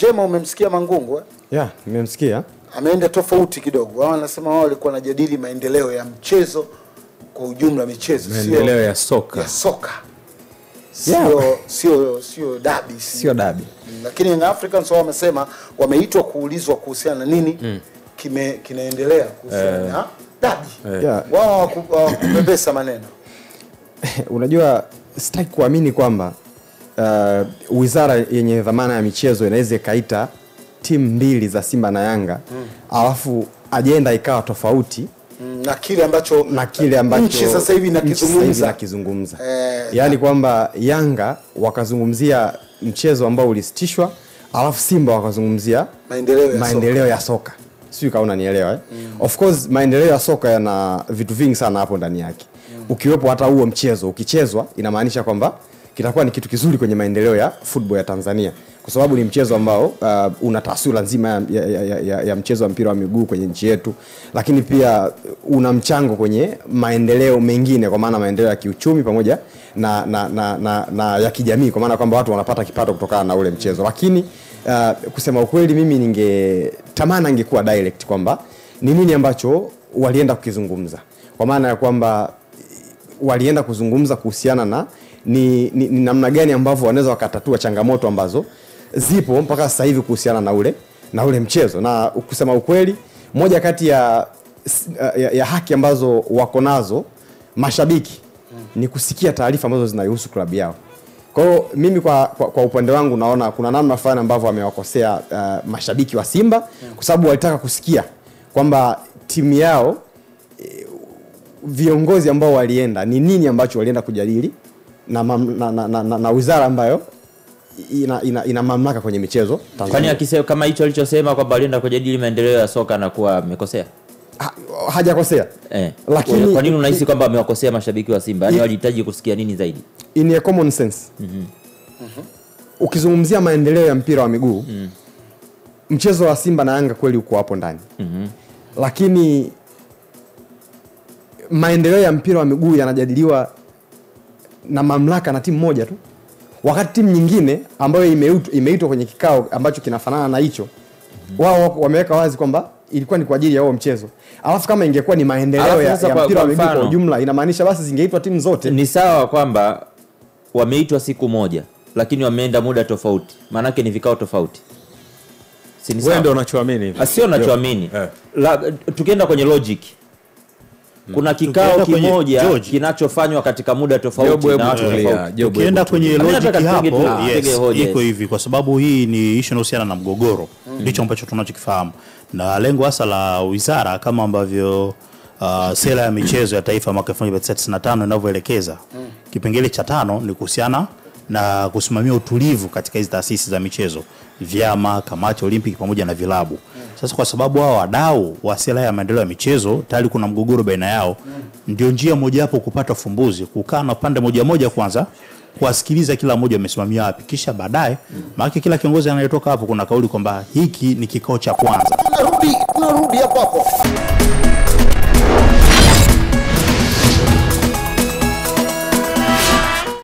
Jema umemsikia Mangungu eh? Yeah, nimemsikia. Ameenda tofauti kidogo. Wao wanasema wao walikuwa wanajadili maendeleo ya mchezo kwa ujumla, michezo maendeleo ya soka. Ya soka. Yeah. Sio dabi, sio dabi. Lakini Young Africans wao wamesema wameitwa kuulizwa kuhusiana na nini kinaendelea kuhusiana na dabi. Yeah. Wao kupepesa maneno. Unajua sitaki kuamini kwamba wizara yenye dhamana ya michezo inaweza kaita timu mbili za Simba na Yanga alafu ajenda ikawa tofauti na kile ambacho nchi sasa hivi inakizungumza. Yaani kwamba Yanga wakazungumzia mchezo ambao ulisitishwa alafu Simba wakazungumzia maendeleo ya soka. Sio kaona nielewa Of course maendeleo ya soka yana vitu vingi sana hapo ndani yake. Ukiwepo hata huo mchezo ukichezwa inamaanisha kwamba kitakuwa ni kitu kizuri kwenye maendeleo ya football ya Tanzania kwa sababu ni mchezo ambao una taswira nzima ya mchezo wa mpira wa miguu kwenye nchi yetu, lakini pia una mchango kwenye maendeleo mengine kwa maana maendeleo ya kiuchumi pamoja na ya kijamii kwa maana kwamba watu wanapata kipato kutokana na ule mchezo. Lakini kusema ukweli mimi ningetamani angekuwa direct kwamba ni nini ambacho walienda kukizungumza, kwa maana ya kwamba walienda kuzungumza kuhusiana na ni namna gani ambavyo wanaweza wakatatua changamoto ambazo zipo mpaka sasa hivi kuhusiana na ule mchezo. Na kusema ukweli moja kati ya haki ambazo wako nazo mashabiki ni kusikia taarifa ambazo zinahusu klabu yao. Kwa hiyo mimi kwa upande wangu naona kuna namna fulani ambavyo wamewakosea mashabiki wa Simba kwa sababu walitaka kusikia kwamba timu yao viongozi ambao walienda ni nini ambacho walienda kujadili na wizara ambayo ina mamlaka kwenye michezo Tanzania. Kwani akisema kama hicho alichosema kwamba walienda kujadili maendeleo ya soka na kuwa amekosea? Hajakosea. Lakini kwa nini unahisi kwamba amewakosea mashabiki wa Simba? Yaani walihitaji kusikia nini zaidi? In a common sense. Ukizungumzia maendeleo ya mpira wa miguu, mchezo wa Simba na Yanga kweli uko hapo ndani. Lakini maendeleo ya mpira wa miguu yanajadiliwa na mamlaka na timu moja tu. Wakati timu nyingine ambayo imeitwa kwenye kikao ambacho kinafanana na hicho, wao wameweka wazi kwamba ilikuwa ni kwa ajili ya huo mchezo. Alafu kama ingekuwa ni maendeleo ya mpira wa miguu kwa jumla, inamaanisha basi zingeitwa timu zote. Ni sawa kwamba wameitwa siku moja lakini wameenda muda tofauti. Maana yake ni vikao tofauti. Si ni sawa? Wewe ndio unachoamini hivi. Sio unachoamini. Tukienda kwenye logic. Kuna kikao kimoja kinachofanywa katika muda tofauti na watu tofauti. Ukienda kwenye logic hapo, iko hivi kwa sababu hii ni issue inahusiana na mgogoro. Ndicho ambacho tunachokifahamu. Na lengo hasa la wizara kama ambavyo sera ya michezo ya taifa mwaka 1995 inavyoelekeza. Kipengele cha 5 ni kuhusiana na kusimamia utulivu katika hizo taasisi za michezo, vyama, kamati Olimpiki pamoja na vilabu. Sasa kwa sababu hao wadau wa sera ya maendeleo ya michezo tayari kuna mgogoro baina yao, ndio njia moja hapo kupata ufumbuzi, kukaa na pande moja kwanza, kuwasikiliza kila mmoja amesimamia wapi, kisha baadaye maana kila kiongozi anayetoka hapo kuna kauli kwamba hiki ni kikao cha kwanza. Tunarudi hapo.